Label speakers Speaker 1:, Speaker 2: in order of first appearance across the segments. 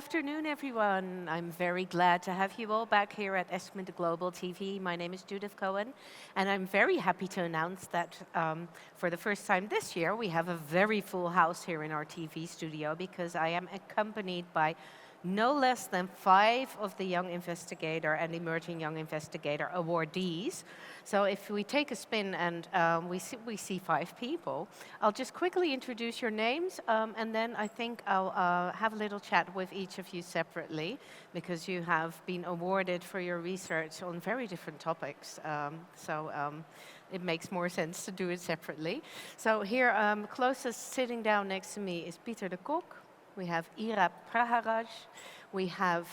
Speaker 1: afternoon, everyone. I'm very glad to have you all back here at ESCMID Global TV. My name is Judith Cohen, and I'm very happy to announce that for the first time this year, we have a very full house here in our TV studio because I am accompanied by no less than 5 of the Young Investigator and Emerging Young Investigator Awardees. So if we take a spin and we see 5 people, I'll just quickly introduce your names, and then I think I'll have a little chat with each of you separately, because you have been awarded for your research on very different topics. It makes more sense to do it separately. So here, closest sitting down next to me is Pieter de Kok. We have Ira Praharaj, we have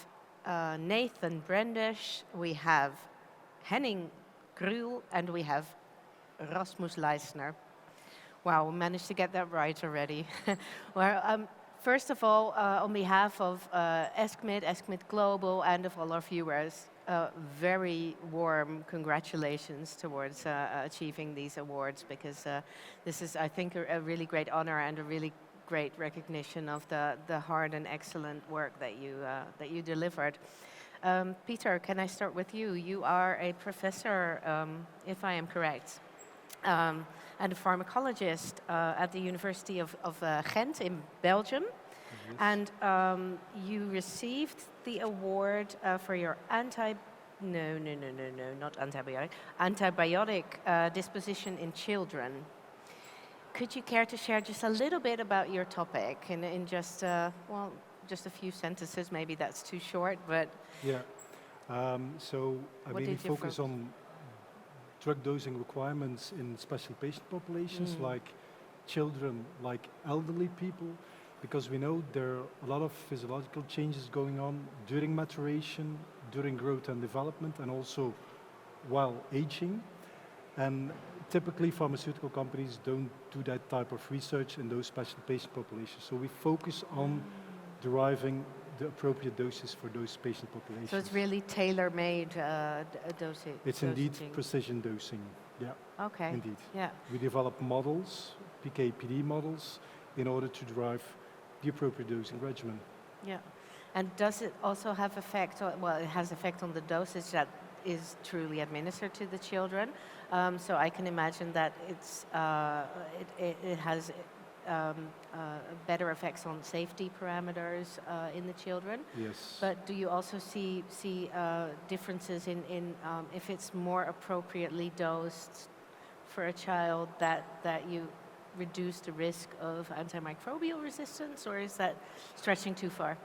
Speaker 1: Nathan Brendish, we have Henning Gruhl, and we have Rasmus Leisner. Wow, we managed to get that right already. Well, first of all, on behalf of ESCMID, ESCMID Global, and of all our viewers, very warm congratulations towards achieving these awards, because this is, I think, a really great honor and a really great recognition of the hard and excellent work that you delivered. Pieter, can I start with you? You are a professor, if I am correct, and a pharmacologist at the University of Ghent in Belgium. Yes. And you received the award for your antibiotic disposition in children. Could you care to share just a little bit about your topic in just, well, just a few sentences? Maybe that's too short, but...
Speaker 2: Yeah, so I mainly focus on drug dosing requirements in special patient populations, like children, like elderly people, because we know there are a lot of physiological changes going on during maturation, during growth and development, and also while aging. And typically, pharmaceutical companies don't do that type of research in those special patient populations. So we focus on deriving the appropriate doses for those patient populations.
Speaker 1: So it's really tailor-made dosing?
Speaker 2: It's indeed precision dosing, yeah.
Speaker 1: Okay.
Speaker 2: Indeed.
Speaker 1: Yeah.
Speaker 2: We develop models, PK/PD models, in order to derive the appropriate dosing regimen.
Speaker 1: Yeah. And does it also have effect, well, it has effect on the dosage that is truly administered to the children. So I can imagine that it has better effects on safety parameters in the children.
Speaker 2: Yes.
Speaker 1: But do you also see differences in if it's more appropriately dosed for a child that you reduce the risk of antimicrobial resistance, or is that stretching too far?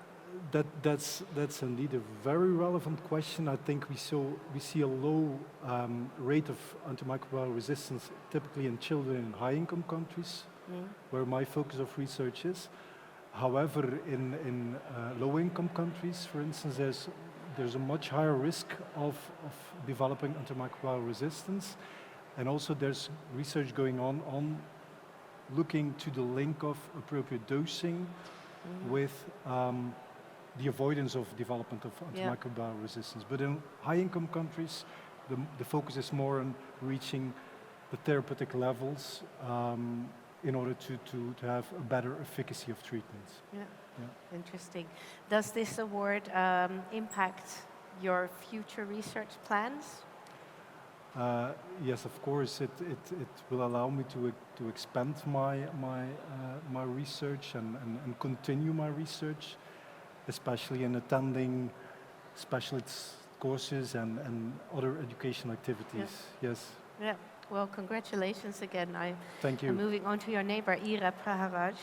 Speaker 2: That's indeed a very relevant question. I think we see a low rate of antimicrobial resistance typically in children in high-income countries, where my focus of research is. However, in low-income countries, for instance, there's a much higher risk of developing antimicrobial resistance, and also there's research going on looking to the link of appropriate dosing with the avoidance of development of antimicrobial resistance. But in high-income countries, the focus is more on reaching the therapeutic levels in order to have a better efficacy of treatments.
Speaker 1: Yeah. Interesting. Does this award impact your future research plans?
Speaker 2: Yes, of course. It will allow me to expand my research and continue my research, especially in attending specialist courses and other educational activities. Yes.
Speaker 1: Yeah. Well, congratulations again.
Speaker 2: Thank you.
Speaker 1: I'm moving on to your neighbor, Ira Praharaj.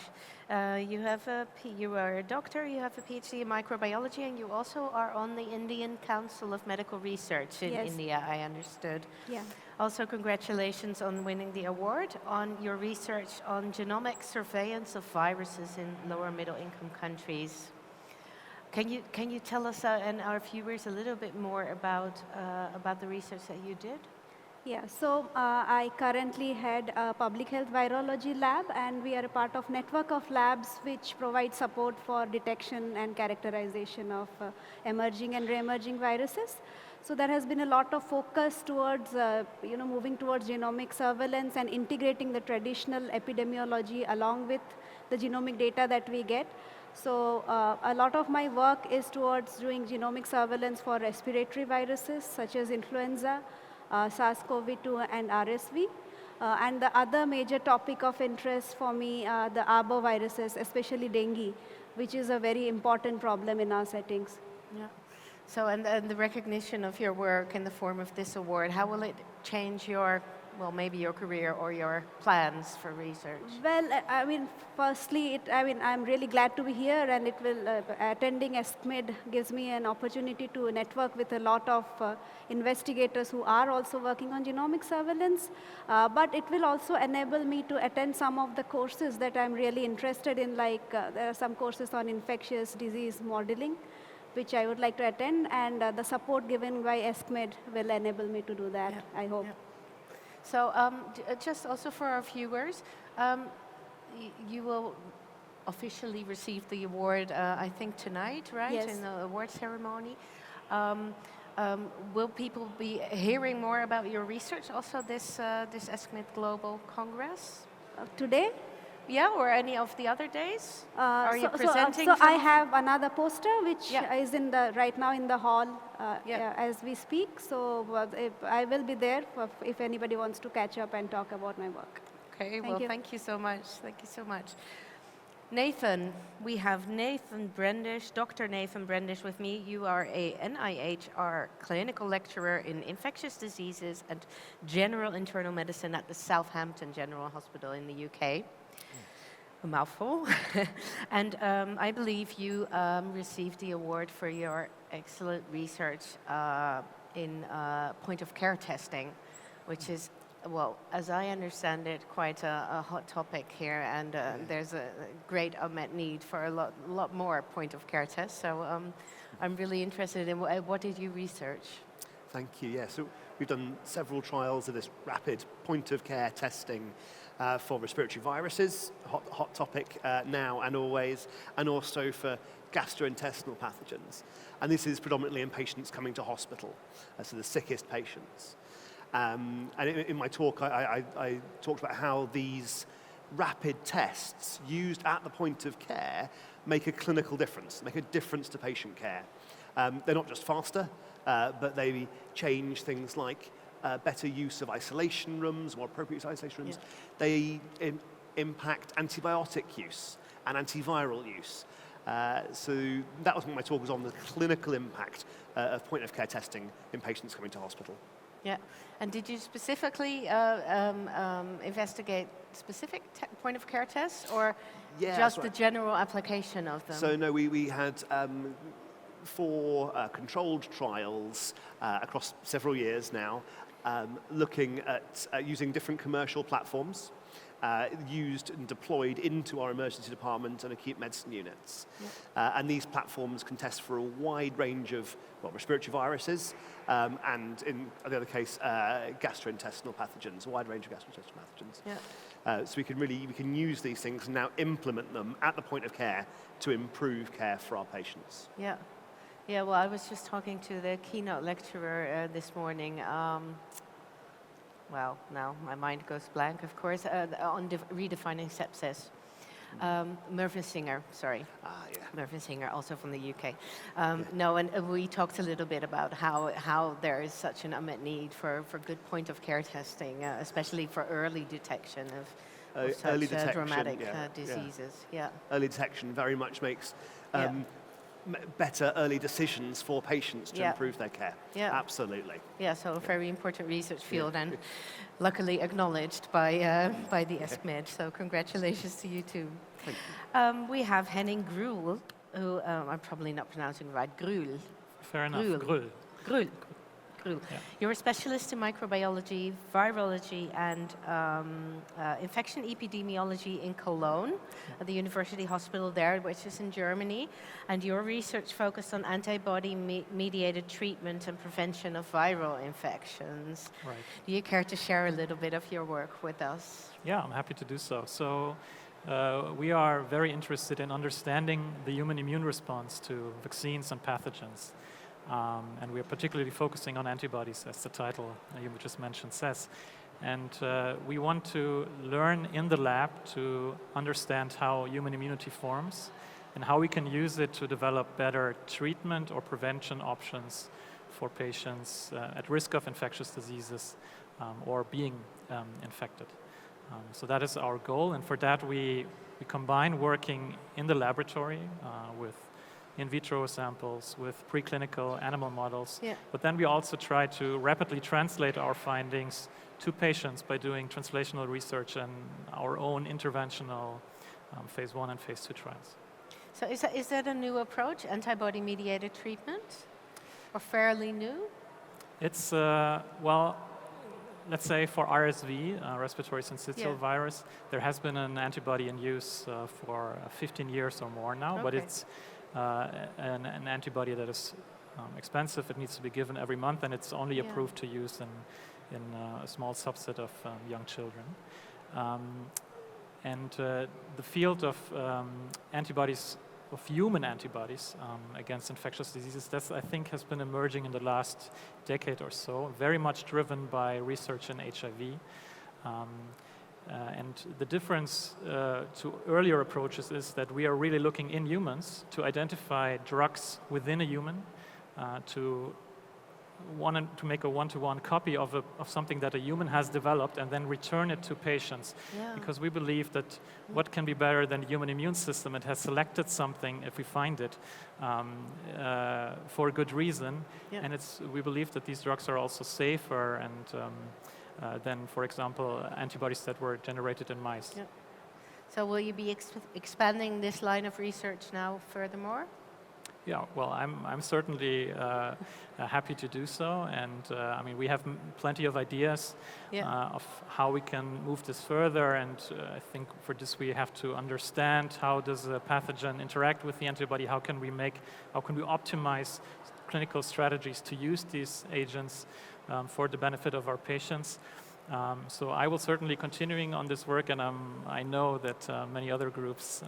Speaker 1: You are a doctor, you have a PhD in microbiology, and you also are on the Indian Council of Medical Research in India, I understood.
Speaker 3: Yeah.
Speaker 1: Also, congratulations on winning the award on your research on genomic surveillance of viruses in lower middle income countries. Can you tell us and our viewers a little bit more about the research that you did?
Speaker 3: Yeah, so I currently head a public health virology lab, and we are a part of network of labs which provide support for detection and characterization of emerging and re-emerging viruses. So there has been a lot of focus towards moving towards genomic surveillance and integrating the traditional epidemiology along with the genomic data that we get. So a lot of my work is towards doing genomic surveillance for respiratory viruses such as influenza, SARS-CoV-2 and RSV. And the other major topic of interest for me are the arboviruses, especially dengue, which is a very important problem in our settings.
Speaker 1: Yeah. So, and the recognition of your work in the form of this award, how will it change your, well, maybe your career or your plans for research?
Speaker 3: Well, I mean, firstly, I'm really glad to be here, and it will, attending ESCMID gives me an opportunity to network with a lot of investigators who are also working on genomic surveillance. But it will also enable me to attend some of the courses that I'm really interested in, like there are some courses on infectious disease modeling, which I would like to attend, and the support given by ESCMID will enable me to do that,
Speaker 1: Yeah.
Speaker 3: I hope.
Speaker 1: Yeah. So just also for our viewers, you will officially receive the award, I think tonight, right?
Speaker 3: Yes.
Speaker 1: In the award ceremony. Will people be hearing more about your research also this ESCMID Global Congress?
Speaker 3: Today?
Speaker 1: Yeah, or any of the other days? Are you presenting?
Speaker 3: So I have another poster which
Speaker 1: Yeah.
Speaker 3: is right now in the hall
Speaker 1: Yeah.
Speaker 3: as we speak. So I will be there if anybody wants to catch up and talk about my work.
Speaker 1: Okay,
Speaker 3: Thank
Speaker 1: well,
Speaker 3: you.
Speaker 1: thank you so much. Thank you so much. Nathan, we have Nathan Brendish, Dr. Nathan Brendish with me. You are a NIHR clinical lecturer in infectious diseases and general internal medicine at the Southampton General Hospital in the UK. A mouthful. And I believe you received the award for your excellent research in point-of-care testing, which is, well, as I understand it, quite a hot topic here, and there's a great unmet need for a lot more point-of-care tests. So I'm really interested in what did you research?
Speaker 4: Thank you. Yeah, so we've done several trials of this rapid point-of-care testing for respiratory viruses, hot topic now and always, and also for gastrointestinal pathogens. And this is predominantly in patients coming to hospital, so the sickest patients. And in my talk, I talked about how these rapid tests used at the point of care make a clinical difference, make a difference to patient care. They're not just faster, but they change things like better use of isolation rooms, more appropriate isolation rooms.
Speaker 1: Yeah.
Speaker 4: They impact antibiotic use and antiviral use. So that was what my talk was on, the clinical impact of point-of-care testing in patients coming to hospital.
Speaker 1: Yeah, and did you specifically investigate specific point-of-care tests, or just the general application of them?
Speaker 4: So no, we had 4 controlled trials across several years now, looking at using different commercial platforms used and deployed into our emergency department and acute medicine units. Yeah. And these platforms can test for a wide range of respiratory viruses and, in the other case, gastrointestinal pathogens, a wide range of gastrointestinal pathogens. Yeah. So we can use these things and now implement them at the point of care to improve care for our patients.
Speaker 1: Yeah. Yeah, well, I was just talking to the keynote lecturer this morning. Well, now my mind goes blank, of course, on redefining sepsis. Mervyn Singer, sorry.
Speaker 4: Yeah.
Speaker 1: Mervyn Singer, also from the UK. No, and we talked a little bit about how there is such an unmet need for good point-of-care testing, especially for early detection of such
Speaker 4: early detection,
Speaker 1: dramatic diseases. Yeah.
Speaker 4: Early detection very much makes better early decisions for patients to improve their care. Yeah. Absolutely.
Speaker 1: Yeah, so a very important research field and luckily acknowledged by the ESCMID, so congratulations to you too.
Speaker 4: Thank you.
Speaker 1: We have Henning Gruhl, who I'm probably not pronouncing right, Gruhl.
Speaker 5: Fair enough, Gruhl.
Speaker 1: Gruhl. Yeah. You're a specialist in microbiology, virology, and infection epidemiology in Cologne, at the University Hospital there, which is in Germany. And your research focused on antibody-mediated treatment and prevention of viral infections.
Speaker 5: Right.
Speaker 1: Do you care to share a little bit of your work with us?
Speaker 5: Yeah, I'm happy to do so. So we are very interested in understanding the human immune response to vaccines and pathogens. And we are particularly focusing on antibodies, as the title you just mentioned says. And we want to learn in the lab to understand how human immunity forms and how we can use it to develop better treatment or prevention options for patients at risk of infectious diseases or being infected. So that is our goal, and for that we combine working in the laboratory with in vitro samples, with preclinical animal models, but then we also try to rapidly translate our findings to patients by doing translational research and our own interventional phase 1 and phase 2 trials.
Speaker 1: So is that a new approach, antibody-mediated treatment, or fairly new?
Speaker 5: It's, well, let's say for RSV, respiratory syncytial virus, there has been an antibody in use for 15 years or more now, but it's an antibody that is expensive. It needs to be given every month, and it's only approved to use in a small subset of young children. And the field of antibodies, of human antibodies against infectious diseases, that I think has been emerging in the last decade or so, very much driven by research in HIV. And the difference to earlier approaches is that we are really looking in humans to identify drugs within a human, to make a one-to-one copy of something that a human has developed and then return it to patients. Because we believe that what can be better than the human immune system? It has selected something, if we find it, for a good reason. And we believe that these drugs are also safer and than, for example, antibodies that were generated in mice.
Speaker 1: So will you be expanding this line of research now furthermore?
Speaker 5: Yeah, well, I'm certainly happy to do so, and I mean, we have plenty of ideas of how we can move this further, and I think for this we have to understand how does a pathogen interact with the antibody, how can we optimize clinical strategies to use these agents for the benefit of our patients. So I will certainly continuing on this work, and I know that many other groups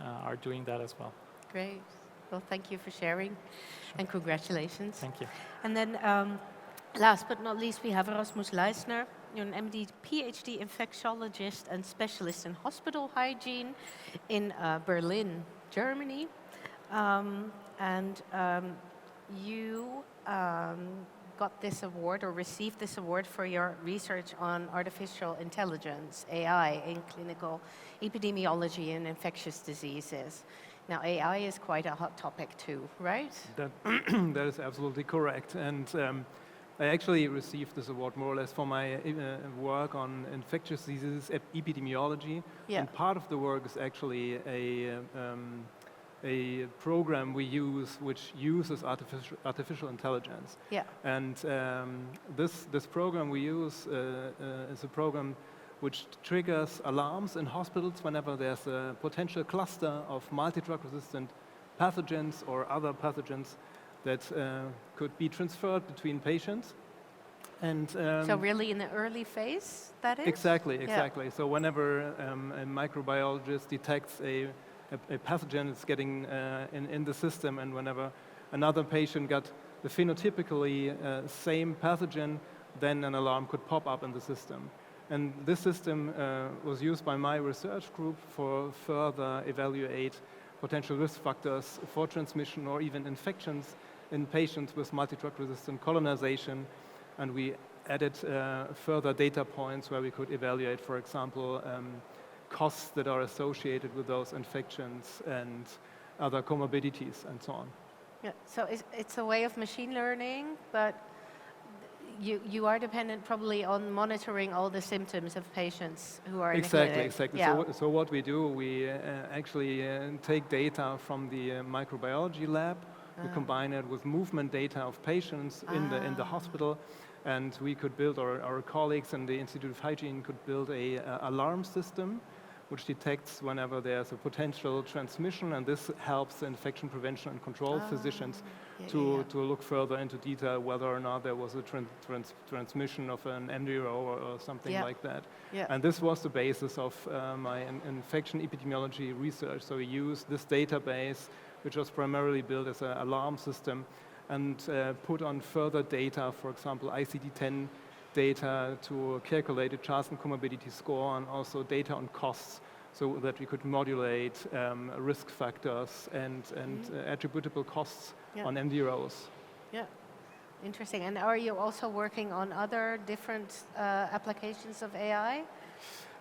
Speaker 5: are doing that as well.
Speaker 1: Great. Well, thank you for sharing, and congratulations.
Speaker 5: Thank you.
Speaker 1: And then, last but not least, we have Rasmus Leisner. You're an MD, PhD infectiologist and specialist in hospital hygiene in Berlin, Germany. And you got this award or received this award for your research on artificial intelligence, AI, in clinical epidemiology and infectious diseases. Now, AI is quite a hot topic too, right?
Speaker 6: That is absolutely correct. And I actually received this award more or less for my work on infectious diseases epidemiology. And part of the work is actually a program we use which uses artificial intelligence. And this program we use is a program which triggers alarms in hospitals whenever there's a potential cluster of multi-drug resistant pathogens or other pathogens that could be transferred between patients. And
Speaker 1: so really in the early phase, that is?
Speaker 6: Exactly. So whenever a microbiologist detects a pathogen that's getting in the system, and whenever another patient got the phenotypically same pathogen, then an alarm could pop up in the system. And this system was used by my research group for further evaluate potential risk factors for transmission or even infections in patients with multi-drug resistant colonization. And we added further data points where we could evaluate, for example, costs that are associated with those infections and other comorbidities and so on.
Speaker 1: So it's a way of machine learning, but you are dependent probably on monitoring all the symptoms of patients who are in the clinic.
Speaker 6: Exactly. So what we do, we actually take data from the microbiology lab, we combine it with movement data of patients in the hospital, and we could build, our colleagues in the Institute of Hygiene could build a alarm system which detects whenever there's a potential transmission, and this helps the infection prevention and control physicians to look further into detail whether or not there was a transmission of an MDRO or something like that. And this was the basis of my infection epidemiology research. So we used this database, which was primarily built as an alarm system, and put on further data, for example, ICD-10 data to calculate a Charlson comorbidity score, and also data on costs. so that we could modulate risk factors and attributable costs
Speaker 1: Yeah.
Speaker 6: on MDROs.
Speaker 1: Yeah, interesting. And are you also working on other different applications of AI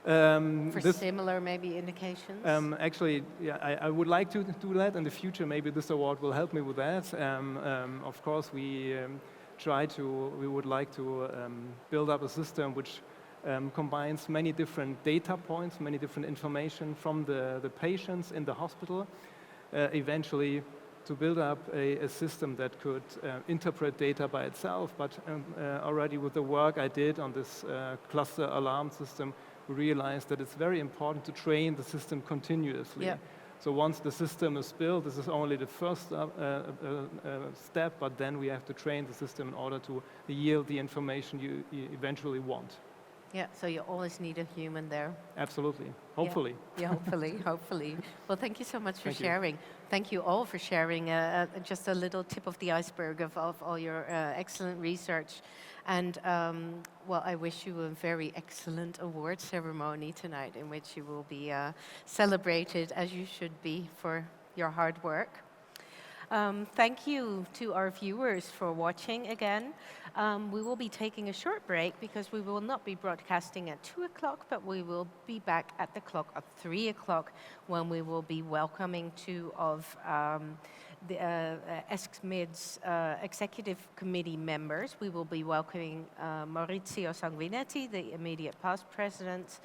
Speaker 1: for
Speaker 6: This
Speaker 1: similar maybe indications?
Speaker 6: actually, yeah, I would like to do that in the future. Maybe this award will help me with that. Of course, we would like to build up a system which combines many different data points, many different information from the patients in the hospital, eventually to build up a system that could interpret data by itself. But already with the work I did on this cluster alarm system, we realized that it's very important to train the system continuously.
Speaker 1: Yeah.
Speaker 6: So once the system is built, this is only the first step, but then we have to train the system in order to yield the information you eventually want.
Speaker 1: Yeah, so you always need a human there.
Speaker 6: Absolutely. Hopefully.
Speaker 1: Yeah, hopefully, hopefully. Well, thank you so much for
Speaker 6: Thank you.
Speaker 1: sharing. Thank you all for sharing just a little tip of the iceberg of all your excellent research. And, well, I wish you a very excellent award ceremony tonight in which you will be celebrated as you should be for your hard work. Thank you to our viewers for watching again. We will be taking a short break because we will not be broadcasting at 2 o'clock, but we will be back at the clock at 3 o'clock when we will be welcoming two of the ESCMID's executive committee members. We will be welcoming Maurizio Sanguinetti, the immediate past president,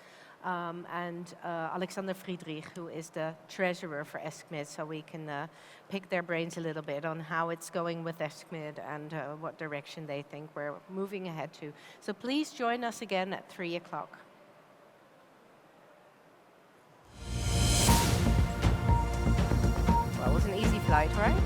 Speaker 1: and Alexander Friedrich, who is the treasurer for ESCMID, so we can pick their brains a little bit on how it's going with ESCMID and what direction they think we're moving ahead to. So please join us again at 3 o'clock. Well, it was an easy flight, right?